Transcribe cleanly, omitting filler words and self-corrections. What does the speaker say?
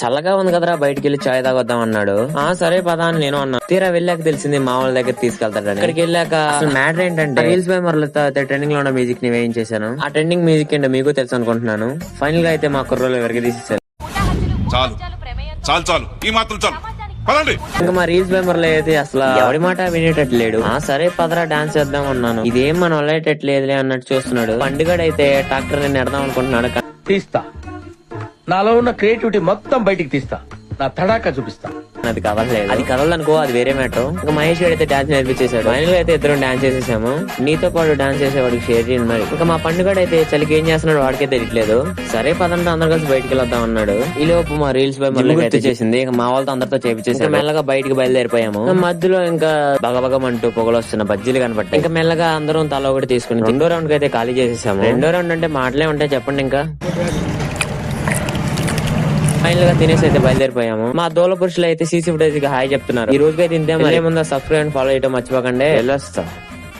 చల్లగా ఉంది కదరా బయటికి వెళ్ళి చాయ్ తాగొద్దాం అన్నాడు. ఆ సరే పదా అని నేను అన్నా. తీరా వెళ్ళాక తెలిసింది మా వాళ్ళ దగ్గర తీసుకెళ్తాడని. ఇక్కడికి వెళ్ళాక అసలు మ్యాటర్ ఏంటంటే రీల్స్ బై మురళితో ట్రెండింగ్ లో ఉన్న మ్యూజిక్ ని వేయించేశాను. ఆ ట్రెండింగ్ మ్యూజిక్ ఏంటో మీకు తెలుసు అనుకుంటున్నాను. ఫైనల్ గా అయితే మా కుర్రోలు ఎవరికి తీసేసారు. చాలు చాలు చాలు ఈ మాత్రం చాలు పదండి. ఇంకా మా రీల్స్ బై మురళి అయితే అసలు ఎవరి మాట వినేటట్లేడు. ఆ సరే పదరా డాన్స్ చేద్దాం అన్నాను. ఇదేం మన వల్లేటట్లేదులే అన్నట్టు చూస్తున్నాడు. పండుగడైతే ట్రాక్టర్ నేను ఎడదాం అనుకుంటున్నాడు. తీస్తా, నాలో ఉన్న క్రియేటివిటీ మొత్తం బయటికి తీస్తా, నా తడాకా చూపిస్తా. అది కదలలేదు. అది కదలనుకో, అది వేరే మ్యాటర్. ఇంకా మహేష్ గారు అయితే డాన్స్ నేర్పించేశాడు. ఫైనల్ గా అయితే ఇద్దరం డాన్స్ చేసేసాము. నీతో పాటు డాన్స్ చేసేవాడికి షేర్ చేయండి మరి. ఇంకా మా పండుగ అయితే చలికి ఏం చేస్తున్నాడు వాడికే తెలియట్లేదు. సరే పదంతా అందరు కలిసి బయటికి వెళ్దాం అన్నాడు. ఈ లోపు మా రీల్స్ బై మళ్ళీ అయితే చేసింది. ఇంకా మా వాళ్ళతో అందరితో చేపించేసి మెల్లగా బయటికి బయలుదేరిపోయాము. మధ్యలో ఇంకా బగబగమంటూ పొగలు వస్తున్న బజ్జీలు కనపట్టి ఇంకా మెల్లగా అందరం తల ఒకటి తీసుకుని రెండో రౌండ్ కి అయితే ఖాళీ చేసేసాము. రెండో రౌండ్ అంటే మాటలే ఉంటాయి చెప్పండి. ఇంకా ఫైనల్ గా తినేసి అయితే బయలుదేరిపోయాము. మా దోల పురుషులు అయితే సీసీ ఫుటేజ్ హాయ్ చెప్తున్నారు. ఈ రోజుకైతే ఇంతే. మరి ముందు సబ్స్క్రైబ్ అండ్ ఫాలో చేయడం మర్చిపోకండి. వెళ్ళొస్తా.